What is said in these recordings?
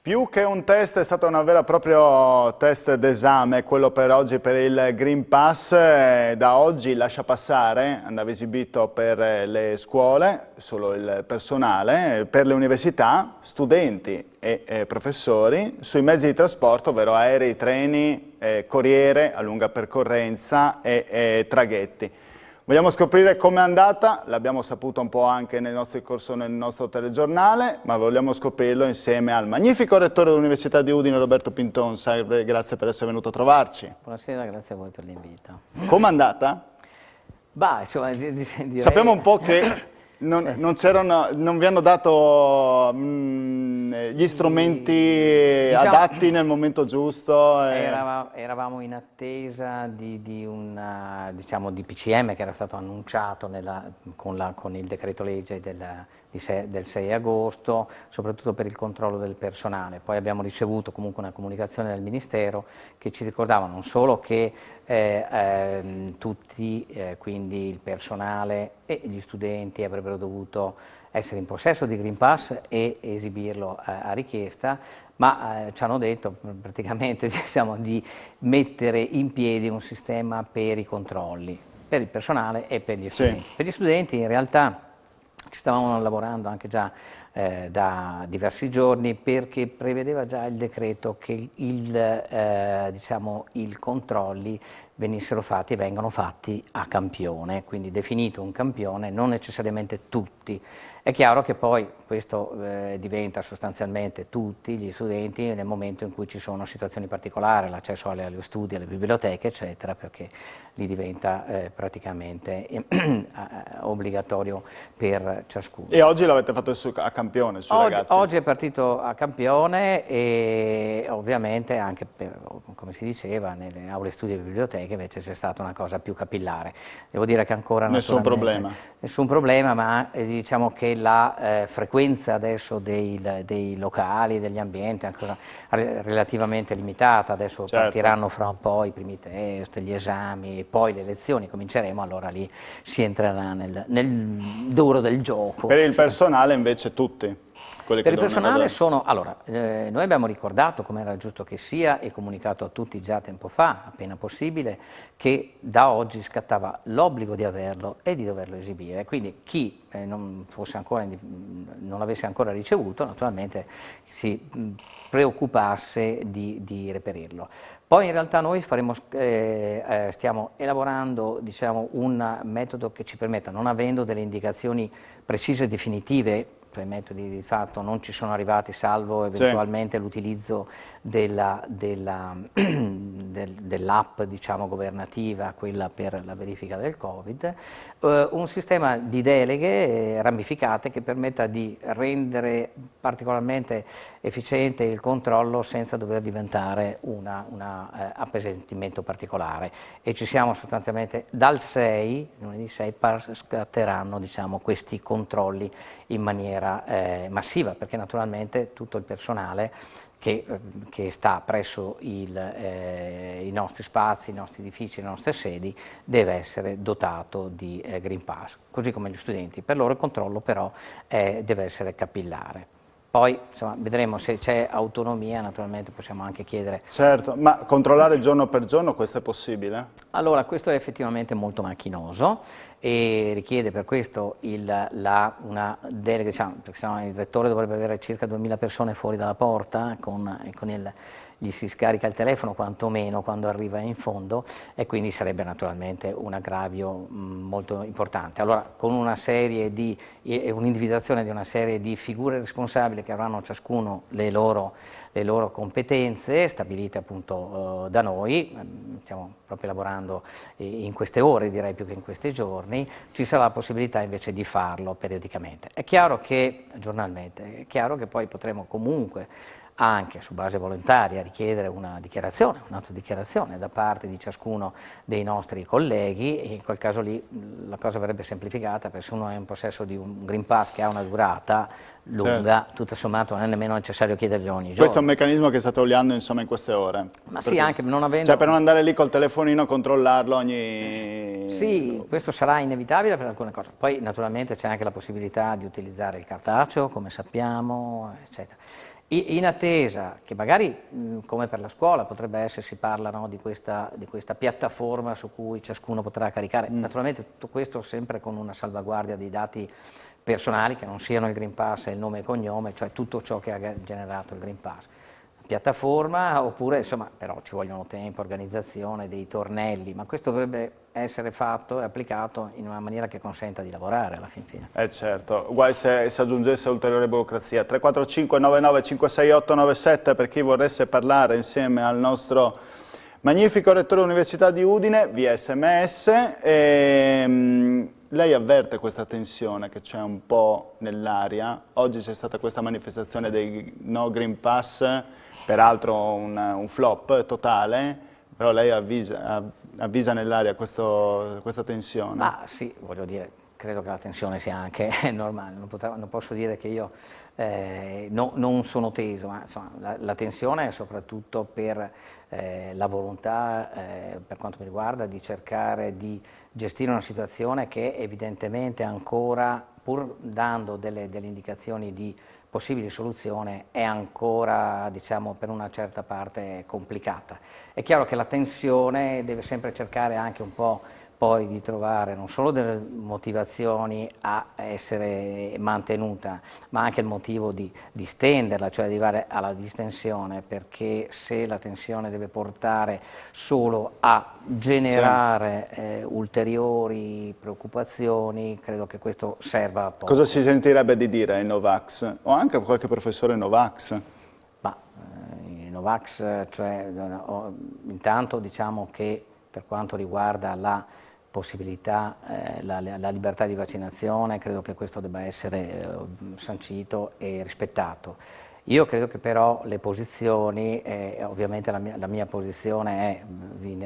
Più che un test è stato un vero e proprio test d'esame, quello per oggi per il Green Pass. Da oggi lascia passare, andava esibito per le scuole, solo il personale, per le università, studenti e professori, sui mezzi di trasporto, ovvero aerei, treni, corriere a lunga percorrenza e traghetti. Vogliamo scoprire com'è andata, l'abbiamo saputo un po' anche nel nostro corso, nel nostro telegiornale, ma vogliamo scoprirlo insieme al magnifico rettore dell'Università di Udine, Roberto Pinton. Salve, grazie per essere venuto a trovarci. Buonasera, grazie a voi per l'invito. Com'è andata? Bah, insomma, direi... Sappiamo un po' che non vi hanno dato gli strumenti adatti nel momento giusto. Eravamo in attesa di un DPCM che era stato annunciato con il decreto legge del 6 agosto, soprattutto per il controllo del personale. Poi abbiamo ricevuto comunque una comunicazione dal Ministero che ci ricordava non solo che tutti, quindi il personale e gli studenti avrebbero dovuto essere in possesso di Green Pass e esibirlo a richiesta, ma ci hanno detto praticamente di mettere in piedi un sistema per i controlli, per il personale e per gli studenti. Sì. Per gli studenti in realtà ci stavamo lavorando anche già da diversi giorni, perché prevedeva già il decreto che i controlli venissero fatti e vengono fatti a campione, quindi definito un campione, non necessariamente tutti. È chiaro che poi questo diventa sostanzialmente tutti gli studenti nel momento in cui ci sono situazioni particolari, l'accesso agli studi, alle biblioteche, eccetera, perché lì diventa praticamente obbligatorio per ciascuno. E oggi l'avete fatto a campione sui ragazzi? Oggi è partito a campione e ovviamente anche, come si diceva, nelle aule studi e biblioteche invece c'è stata una cosa più capillare. Devo dire che ancora nessun problema. Nessun problema, ma diciamo che la frequenza adesso dei locali, degli ambienti è ancora relativamente limitata. Adesso partiranno fra un po' i primi test, gli esami, poi le lezioni, cominceremo, allora lì si entrerà nel duro del gioco. Per il personale invece tutti? Per il personale noi abbiamo ricordato, come era giusto che sia, e comunicato a tutti già tempo fa, appena possibile, che da oggi scattava l'obbligo di averlo e di doverlo esibire. Quindi chi non l'avesse ancora ricevuto, naturalmente si preoccupasse di reperirlo. Poi in realtà noi stiamo elaborando un metodo che ci permetta, non avendo delle indicazioni precise e definitive, i metodi di fatto non ci sono arrivati, salvo eventualmente l'utilizzo dell'app governativa, quella per la verifica del Covid, un sistema di deleghe ramificate che permetta di rendere particolarmente efficiente il controllo senza dover diventare un appesantimento particolare. E ci siamo sostanzialmente dal 6, lunedì 6, scatteranno questi controlli in maniera massiva, perché naturalmente tutto il personale che sta presso i nostri spazi, i nostri edifici, le nostre sedi deve essere dotato di Green Pass, così come gli studenti. Per loro il controllo però deve essere capillare. Poi insomma, vedremo se c'è autonomia, naturalmente possiamo anche chiedere. Certo, ma controllare giorno per giorno questo è possibile? Allora, questo è effettivamente molto macchinoso e richiede per questo una delega, perché sennò il rettore dovrebbe avere circa 2000 persone fuori dalla porta, gli si scarica il telefono quantomeno quando arriva in fondo, e quindi sarebbe naturalmente un aggravio molto importante. Allora, con un'individuazione di una serie di figure responsabili che avranno ciascuno le loro competenze, stabilite appunto da noi, stiamo proprio lavorando in queste ore, direi più che in questi giorni, ci sarà la possibilità invece di farlo periodicamente. È chiaro che, giornalmente, è chiaro che poi potremo comunque anche su base volontaria richiedere un'autodichiarazione da parte di ciascuno dei nostri colleghi, e in quel caso lì la cosa verrebbe semplificata, perché se uno è in possesso di un Green Pass che ha una durata lunga, tutto sommato non è nemmeno necessario chiederglielo ogni giorno. Questo è un meccanismo che state oliando insomma in queste ore? Ma sì, anche non avendo... Cioè per non andare lì col telefonino a controllarlo ogni... Sì, questo sarà inevitabile per alcune cose. Poi naturalmente c'è anche la possibilità di utilizzare il cartaceo, come sappiamo, eccetera. In attesa che magari, come per la scuola, potrebbe essere, si parla, no, di questa piattaforma su cui ciascuno potrà caricare, naturalmente tutto questo sempre con una salvaguardia dei dati personali che non siano il Green Pass e il nome e cognome, cioè tutto ciò che ha generato il Green Pass. Piattaforma, oppure insomma, però ci vogliono tempo, organizzazione, dei tornelli, ma questo dovrebbe essere fatto e applicato in una maniera che consenta di lavorare alla fin fine. Certo, guai se aggiungesse ulteriore burocrazia. 345 99 568 97 per chi vorresse parlare insieme al nostro magnifico rettore dell'Università di Udine via SMS. Lei avverte questa tensione che c'è un po' nell'aria. Oggi c'è stata questa manifestazione dei no Green Pass, peraltro un flop totale, però lei avvisa nell'aria questa tensione. Ma sì, voglio dire, credo che la tensione sia anche normale, non posso dire che io non sono teso, ma insomma, la tensione è soprattutto per la volontà, per quanto mi riguarda, di cercare di gestire una situazione che evidentemente ancora, pur dando delle indicazioni di possibili soluzioni, è ancora, diciamo, per una certa parte complicata. È chiaro che la tensione deve sempre cercare anche un po' poi di trovare non solo delle motivazioni a essere mantenuta, ma anche il motivo di stenderla, cioè di arrivare alla distensione, perché se la tensione deve portare solo a generare ulteriori preoccupazioni, credo che questo serva a poco. Cosa si sentirebbe di dire ai Novax? O anche a qualche professore Novax? Ma i Novax, cioè, intanto diciamo che per quanto riguarda la possibilità, la libertà di vaccinazione, credo che questo debba essere sancito e rispettato. Io credo che però le posizioni, ovviamente la mia posizione è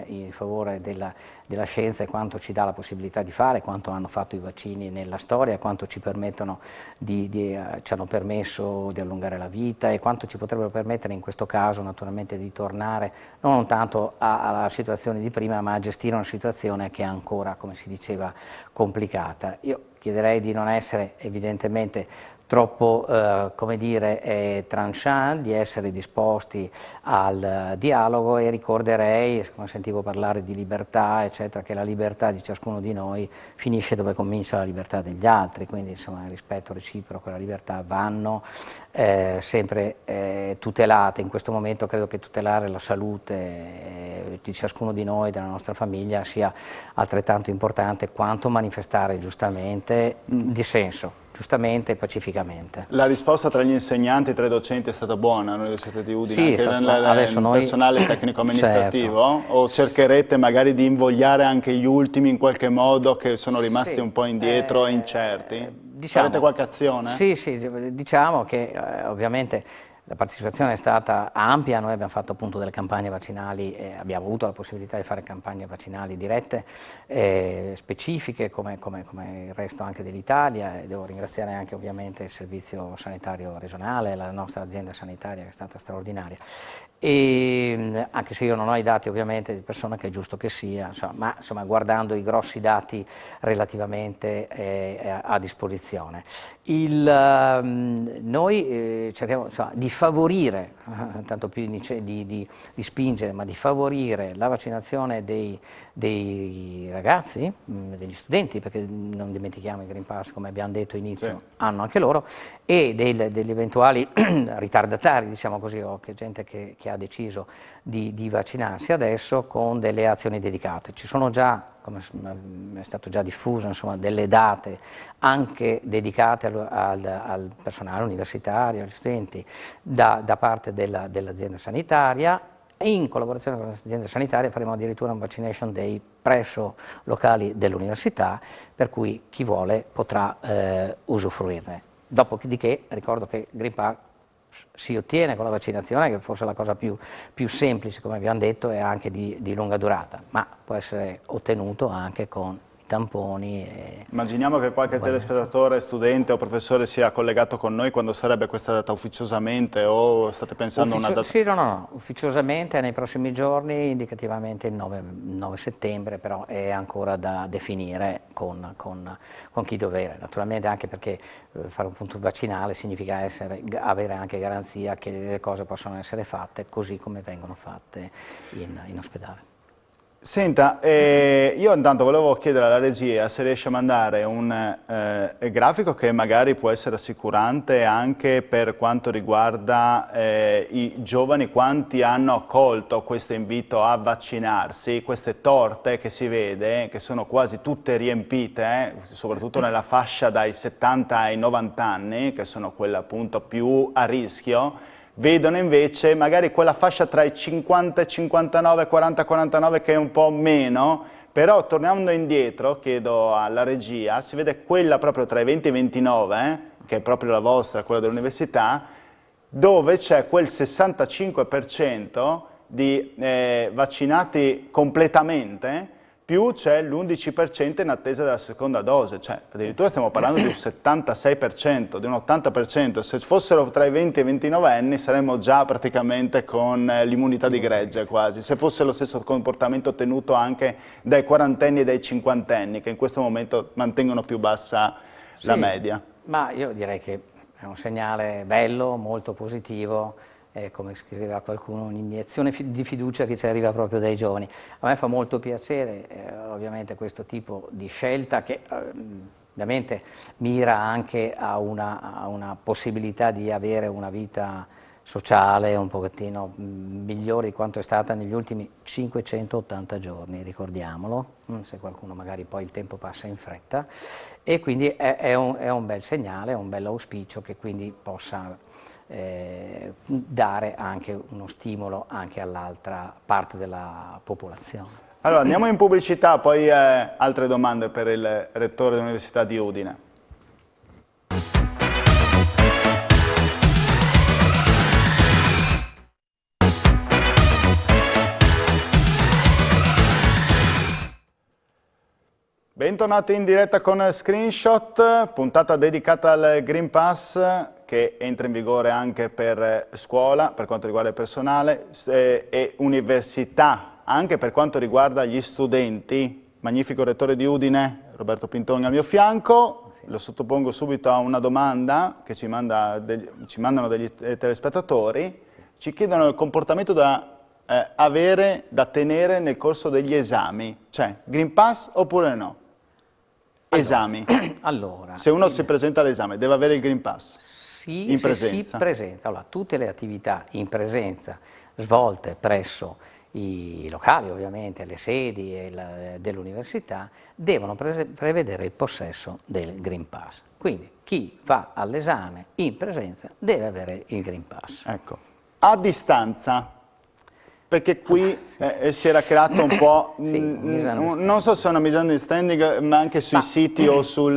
in favore della scienza e quanto ci dà la possibilità di fare, quanto hanno fatto i vaccini nella storia, quanto ci permettono ci hanno permesso di allungare la vita e quanto ci potrebbero permettere in questo caso naturalmente di tornare non tanto alla situazione di prima, ma a gestire una situazione che è ancora, come si diceva, complicata. Io chiederei di non essere evidentemente troppo, come dire, tranchant, di essere disposti al dialogo, e ricorderei, come sentivo parlare di libertà, eccetera, che la libertà di ciascuno di noi finisce dove comincia la libertà degli altri, quindi insomma il rispetto reciproco e la libertà vanno sempre tutelate. In questo momento credo che tutelare la salute di ciascuno di noi, della nostra famiglia, sia altrettanto importante quanto manifestare giustamente dissenso. Giustamente e pacificamente. La risposta tra gli insegnanti e tra i docenti è stata buona all'Università di Udine, sì, anche nel personale tecnico-amministrativo? Certo. O cercherete magari di invogliare anche gli ultimi in qualche modo che sono rimasti un po' indietro e incerti? Farete qualche azione? Sì, diciamo che ovviamente la partecipazione è stata ampia, noi abbiamo fatto appunto delle campagne vaccinali, abbiamo avuto la possibilità di fare campagne vaccinali dirette, specifiche come il resto anche dell'Italia, e devo ringraziare anche ovviamente il Servizio Sanitario Regionale, la nostra azienda sanitaria che è stata straordinaria. E anche se io non ho i dati ovviamente di persona, che è giusto che sia, insomma, ma insomma, guardando i grossi dati relativamente a disposizione. Noi cerchiamo insomma, di favorire, tanto più di spingere, ma di favorire la vaccinazione dei ragazzi, degli studenti, perché non dimentichiamo i Green Pass, come abbiamo detto all'inizio, hanno anche loro, e degli eventuali ritardatari, diciamo così, o che gente che ha deciso di vaccinarsi adesso, con delle azioni dedicate. Ci sono già, come è stato già diffuso, insomma, delle date anche dedicate al personale universitario, agli studenti, da parte dell'azienda sanitaria. In collaborazione con l'azienda sanitaria faremo addirittura un vaccination day presso locali dell'università, per cui chi vuole potrà usufruirne. Dopodiché ricordo che Green Pass si ottiene con la vaccinazione, che forse è la cosa più semplice, come abbiamo detto, e anche di lunga durata, ma può essere ottenuto anche con tamponi. Immaginiamo che qualche telespettatore, studente o professore sia collegato con noi. Quando sarebbe questa data ufficiosamente, o state pensando a una data? Sì, no, ufficiosamente nei prossimi giorni, indicativamente il 9 settembre, però è ancora da definire con chi dovere. Naturalmente anche perché fare un punto vaccinale significa avere anche garanzia che le cose possono essere fatte così come vengono fatte in ospedale. Senta, io intanto volevo chiedere alla regia se riesce a mandare un grafico che magari può essere assicurante anche per quanto riguarda i giovani, quanti hanno accolto questo invito a vaccinarsi, queste torte che si vede, che sono quasi tutte riempite, soprattutto nella fascia dai 70 ai 90 anni, che sono quelle appunto più a rischio. Vedono invece magari quella fascia tra i 50 e 59, 40 e 49 che è un po' meno, però tornando indietro, chiedo alla regia, si vede quella proprio tra i 20 e i 29, che è proprio la vostra, quella dell'università, dove c'è quel 65% di vaccinati completamente, più c'è l'11% in attesa della seconda dose, cioè addirittura stiamo parlando di un 76%, di un 80%, se fossero tra i 20 e i 29 anni saremmo già praticamente con l'immunità di gregge quasi, se fosse lo stesso comportamento tenuto anche dai quarantenni e dai cinquantenni, che in questo momento mantengono più bassa la media. Ma io direi che è un segnale bello, molto positivo, come scriveva qualcuno, un'iniezione di fiducia che ci arriva proprio dai giovani. A me fa molto piacere ovviamente questo tipo di scelta che ovviamente mira anche a una possibilità di avere una vita sociale un pochettino migliore di quanto è stata negli ultimi 580 giorni, ricordiamolo, se qualcuno magari poi il tempo passa in fretta, e quindi è un bel segnale, è un bel auspicio che quindi possa dare anche uno stimolo anche all'altra parte della popolazione. Allora andiamo in pubblicità, poi altre domande per il rettore dell'Università di Udine. Bentornati in diretta con Screenshot, puntata dedicata al Green Pass che entra in vigore anche per scuola, per quanto riguarda il personale, e università, anche per quanto riguarda gli studenti. Magnifico rettore di Udine, Roberto Pintoni al mio fianco. Lo sottopongo subito a una domanda che ci mandano degli telespettatori. Ci chiedono il comportamento da tenere nel corso degli esami, cioè Green Pass oppure no? Esami. Allora, se uno si presenta all'esame deve avere il Green Pass? Sì, in se presenza. si presenta. Allora, tutte le attività in presenza svolte presso i locali, ovviamente, le sedi dell'università, devono prevedere il possesso del Green Pass. Quindi chi va all'esame in presenza deve avere il Green Pass. Ecco. A distanza, perché qui si era creato un po', non so se è una misunderstanding, ma anche sui siti o sui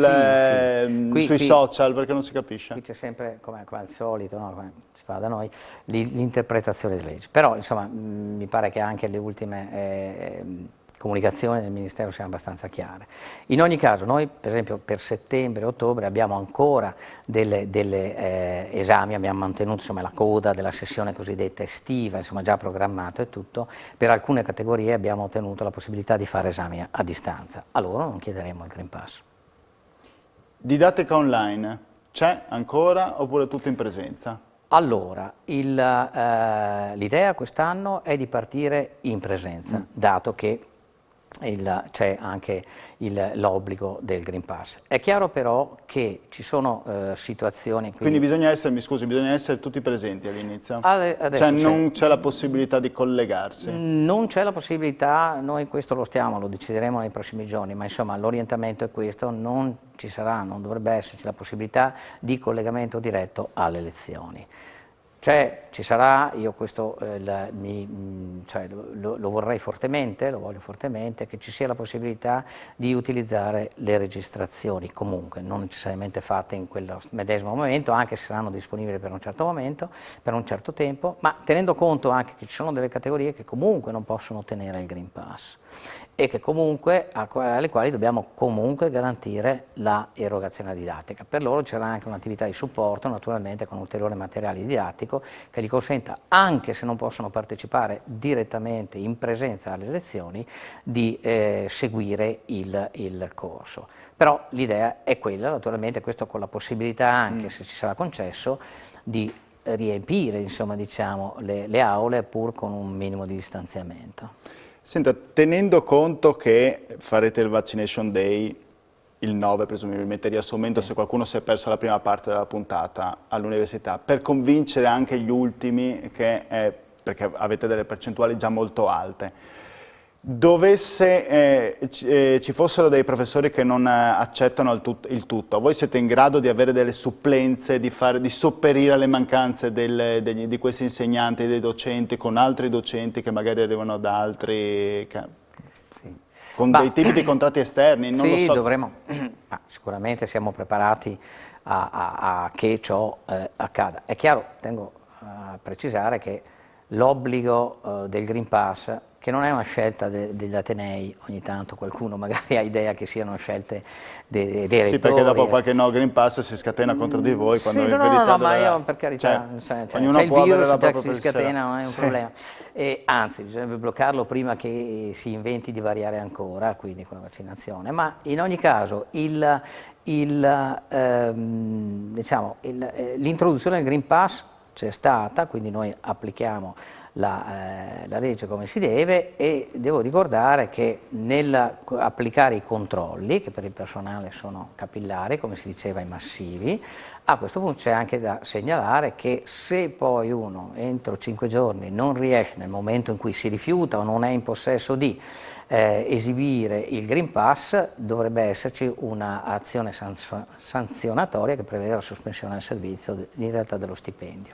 social, perché non si capisce. Qui c'è sempre, come al solito, no? Come si fa da noi, l'interpretazione delle leggi. Però, insomma, mi pare che anche le ultime comunicazioni del Ministero siano abbastanza chiare. In ogni caso, noi, per esempio, per settembre e ottobre abbiamo ancora delle esami, abbiamo mantenuto insomma, la coda della sessione cosiddetta estiva, insomma già programmato e tutto. Per alcune categorie abbiamo ottenuto la possibilità di fare esami a distanza. A loro non chiederemo il Green Pass. Didattica online, c'è ancora oppure tutto in presenza? Allora, l'idea quest'anno è di partire in presenza, dato che c'è anche l'obbligo del Green Pass. È chiaro però che ci sono situazioni... Quindi bisogna essere, mi scusi, bisogna essere tutti presenti all'inizio? Adesso cioè non c'è la possibilità di collegarsi? Non c'è la possibilità, noi questo lo decideremo nei prossimi giorni, ma insomma l'orientamento è questo, non ci sarà, non dovrebbe esserci la possibilità di collegamento diretto alle lezioni. Ci sarà, io questo cioè, lo vorrei fortemente, lo voglio fortemente, che ci sia la possibilità di utilizzare le registrazioni, comunque, non necessariamente fatte in quel medesimo momento, anche se saranno disponibili per un certo momento, per un certo tempo, ma tenendo conto anche che ci sono delle categorie che comunque non possono ottenere il Green Pass e che comunque, alle quali dobbiamo comunque garantire la erogazione didattica. Per loro c'era anche un'attività di supporto, naturalmente con ulteriore materiale didattico, che gli consenta, anche se non possono partecipare direttamente in presenza alle lezioni, di seguire il corso. Però l'idea è quella, naturalmente, questo con la possibilità anche, se ci sarà concesso, di riempire, insomma, diciamo, le aule pur con un minimo di distanziamento. Senta, tenendo conto che farete il Vaccination Day il 9 presumibilmente, riassumendo se qualcuno si è perso la prima parte della puntata all'università, per convincere anche gli ultimi, perché avete delle percentuali già molto alte, dovesse ci fossero dei professori che non accettano il tutto, voi siete in grado di avere delle supplenze, di sopperire alle mancanze di questi insegnanti, dei docenti, con altri docenti che magari arrivano da altri... Con dei tipi di contratti esterni? Non lo so. Dovremo, ma sicuramente siamo preparati a che ciò accada. È chiaro, tengo a precisare che l'obbligo del Green Pass, che non è una scelta degli Atenei, ogni tanto qualcuno magari ha idea che siano scelte dei rettori. Sì, perché dopo qualche no Green Pass si scatena contro di voi. Sì, quando no, ma io per carità, c'è il virus, già che si scatena, non è un problema. Anzi, bisognerebbe bloccarlo prima che si inventi di variare ancora, quindi con la vaccinazione. Ma in ogni caso l'introduzione del Green Pass c'è stata, quindi noi applichiamo la legge come si deve, e devo ricordare che nell'applicare i controlli, che per il personale sono capillari, come si diceva, i massivi, a questo punto c'è anche da segnalare che se poi uno entro 5 giorni non riesce, nel momento in cui si rifiuta o non è in possesso di esibire il Green Pass, dovrebbe esserci un'azione sanzionatoria che prevede la sospensione del servizio, in realtà dello stipendio.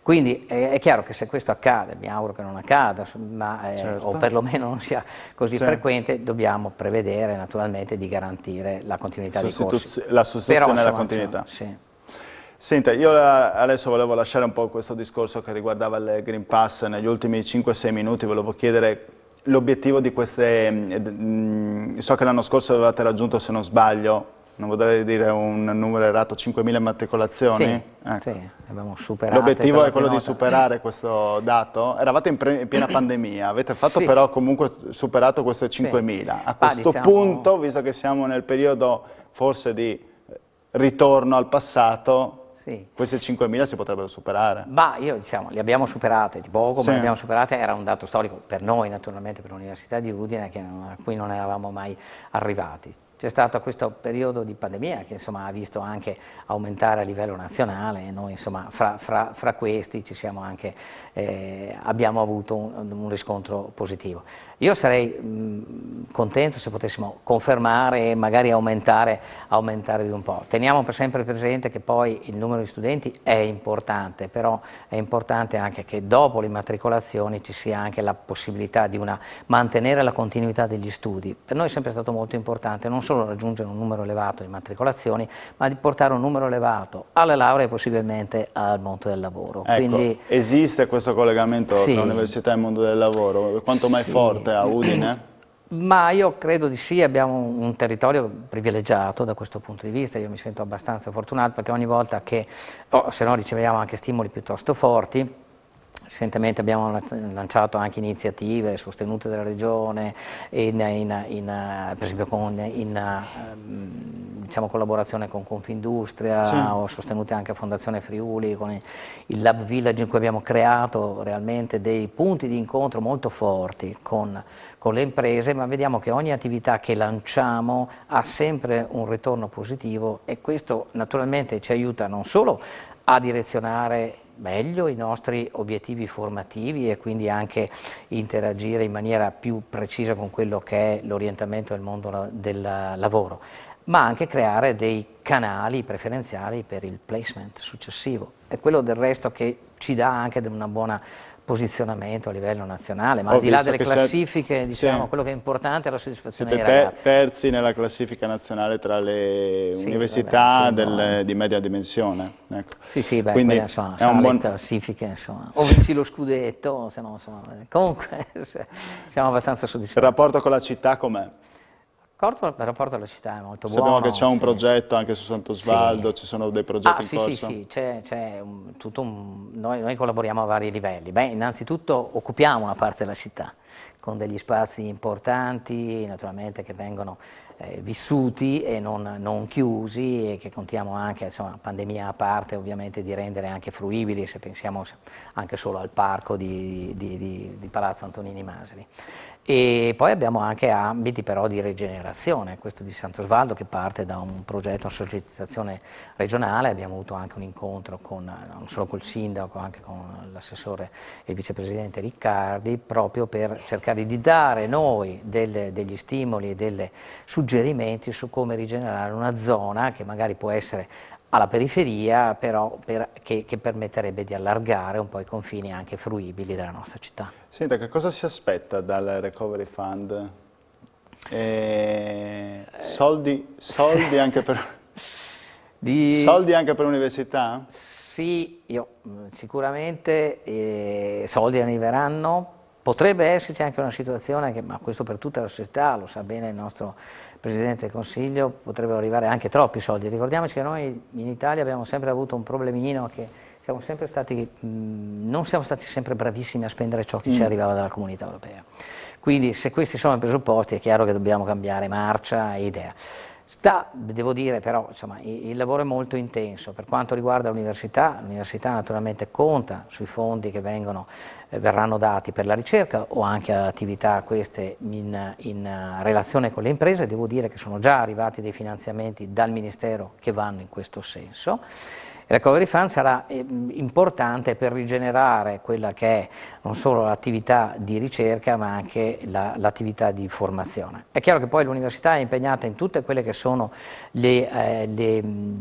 Quindi è chiaro che se questo accade, mi auguro che non accada, ma, certo, o perlomeno non sia così frequente, dobbiamo prevedere naturalmente di garantire la continuità dei corsi. La sostituzione e la continuità. Sì. Senta, io adesso volevo lasciare un po' questo discorso che riguardava il Green Pass. Negli ultimi 5-6 minuti volevo chiedere l'obiettivo di queste... so che l'anno scorso avevate raggiunto, se non sbaglio, non vorrei dire un numero errato, 5.000 immatricolazioni? Sì, ecco. Sì, abbiamo superato. L'obiettivo è quello di superare questo dato? Eravate in piena pandemia, avete fatto però comunque superato queste 5.000. A questo punto, visto che siamo nel periodo forse di ritorno al passato, queste 5.000 si potrebbero superare? Ma li abbiamo superate di poco, ma le abbiamo superate, era un dato storico per noi naturalmente, per l'Università di Udine, a cui non eravamo mai arrivati. C'è stato questo periodo di pandemia che insomma ha visto anche aumentare a livello nazionale, e noi insomma fra questi abbiamo avuto un riscontro positivo. Io sarei contento se potessimo confermare e magari aumentare di un po'. Teniamo sempre presente che poi il numero di studenti è importante, però è importante anche che dopo le immatricolazioni ci sia anche la possibilità di mantenere la continuità degli studi. Per noi è sempre stato molto importante non solo raggiungere un numero elevato di immatricolazioni, ma di portare un numero elevato alle lauree e possibilmente al mondo del lavoro. Ecco, quindi, esiste questo collegamento tra l'università e il mondo del lavoro? Quanto mai forte a Udine? Ma io credo di sì, abbiamo un territorio privilegiato da questo punto di vista, io mi sento abbastanza fortunato perché ogni volta che, se no riceviamo anche stimoli piuttosto forti. Recentemente abbiamo lanciato anche iniziative sostenute dalla Regione, per esempio in collaborazione con Confindustria, ho sostenute anche Fondazione Friuli, con il Lab Village, in cui abbiamo creato realmente dei punti di incontro molto forti con le imprese, ma vediamo che ogni attività che lanciamo ha sempre un ritorno positivo, e questo naturalmente ci aiuta non solo a direzionare meglio i nostri obiettivi formativi e quindi anche interagire in maniera più precisa con quello che è l'orientamento del mondo del lavoro, ma anche creare dei canali preferenziali per il placement successivo. È quello del resto che ci dà anche un buon posizionamento a livello nazionale, ma al di là delle classifiche, diciamo, sì, quello che è importante è la soddisfazione dei siete ragazzi. terzi nella classifica nazionale tra le università di media dimensione. Ecco. Sì, beh, quindi insomma, è un buon... classifiche, insomma, o vinci lo scudetto, se no, insomma, comunque siamo abbastanza soddisfatti. Il rapporto con la città com'è? Il rapporto alla città è molto buono. Sappiamo che c'è un progetto anche su Sant'Osvaldo, ci sono dei progetti in corso? Sì, c'è noi collaboriamo a vari livelli. Beh, innanzitutto occupiamo una parte della città, con degli spazi importanti, naturalmente che vengono vissuti e non chiusi, e che contiamo anche, insomma, pandemia a parte, ovviamente, di rendere anche fruibili, se pensiamo anche solo al parco di Palazzo Antonini Masri. E poi abbiamo anche ambiti però di rigenerazione, questo di Sant'Osvaldo che parte da un progetto, una societizzazione regionale. Abbiamo avuto anche un incontro non solo col sindaco, anche con l'assessore e il vicepresidente Riccardi, proprio per cercare di dare noi degli stimoli e dei suggerimenti su come rigenerare una zona che magari può essere alla periferia, però che permetterebbe di allargare un po' i confini anche fruibili della nostra città. Senta, che cosa si aspetta dal Recovery Fund? Soldi anche per... Soldi anche per l'università? Sì, sicuramente soldi arriveranno. Potrebbe esserci anche una situazione ma questo per tutta la società, lo sa bene il nostro Presidente del Consiglio, potrebbero arrivare anche troppi soldi. Ricordiamoci che noi in Italia abbiamo sempre avuto un problemino, che siamo sempre stati, non siamo stati sempre bravissimi a spendere ciò che ci arrivava dalla Comunità Europea. Quindi se questi sono i presupposti è chiaro che dobbiamo cambiare marcia e idea. Devo dire però, insomma, il lavoro è molto intenso. Per quanto riguarda l'università naturalmente conta sui fondi che verranno dati per la ricerca o anche attività queste in relazione con le imprese. Devo dire che sono già arrivati dei finanziamenti dal Ministero che vanno in questo senso. Il Recovery Fund sarà importante per rigenerare quella che è non solo l'attività di ricerca ma anche l'attività di formazione. È chiaro che poi l'università è impegnata in tutte quelle che sono gli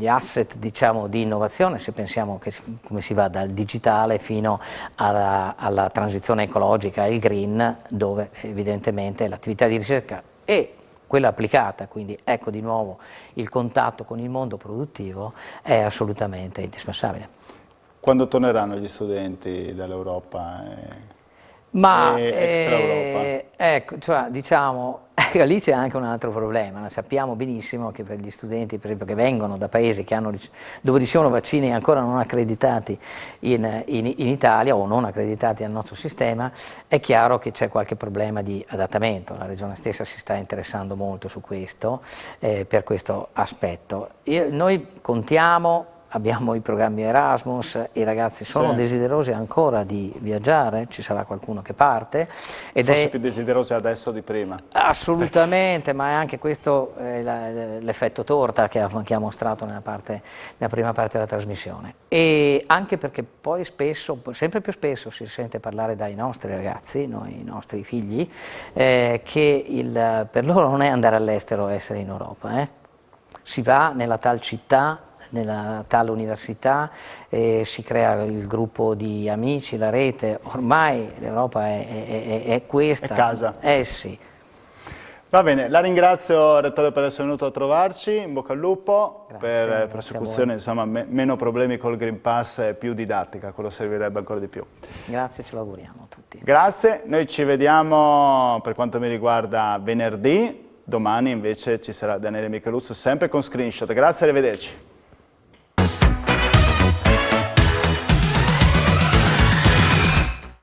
asset, diciamo, di innovazione, se pensiamo come si va dal digitale fino alla transizione ecologica e il green, dove evidentemente l'attività di ricerca e quella applicata, quindi ecco di nuovo il contatto con il mondo produttivo, è assolutamente indispensabile. Quando torneranno gli studenti dall'Europa e extra Europa? Ecco, cioè, diciamo, lì c'è anche un altro problema. Sappiamo benissimo che per gli studenti, per esempio, che vengono da paesi dove ricevono vaccini ancora non accreditati in Italia o non accreditati al nostro sistema, è chiaro che c'è qualche problema di adattamento. La Regione stessa si sta interessando molto su questo, per questo aspetto. Noi contiamo. Abbiamo i programmi Erasmus, i ragazzi sono desiderosi ancora di viaggiare, ci sarà qualcuno che parte. Forse più desiderosi adesso di prima. Assolutamente, ma è anche questo l'effetto torta che ha mostrato nella prima parte della trasmissione. E anche perché poi sempre più spesso si sente parlare dai nostri ragazzi, i nostri figli, che per loro non è andare all'estero, essere in Europa. Si va nella tal città, nella tale università, si crea il gruppo di amici, la rete. Ormai l'Europa è questa. È casa. Sì. Va bene, la ringrazio Rettore per essere venuto a trovarci, in bocca al lupo. Grazie, per prosecuzione, insomma, meno problemi col Green Pass e più didattica, quello servirebbe ancora di più. Grazie, ce lo auguriamo a tutti. Grazie, noi ci vediamo per quanto mi riguarda venerdì, domani invece ci sarà Daniele Micheluzzo sempre con Screenshot. Grazie, arrivederci.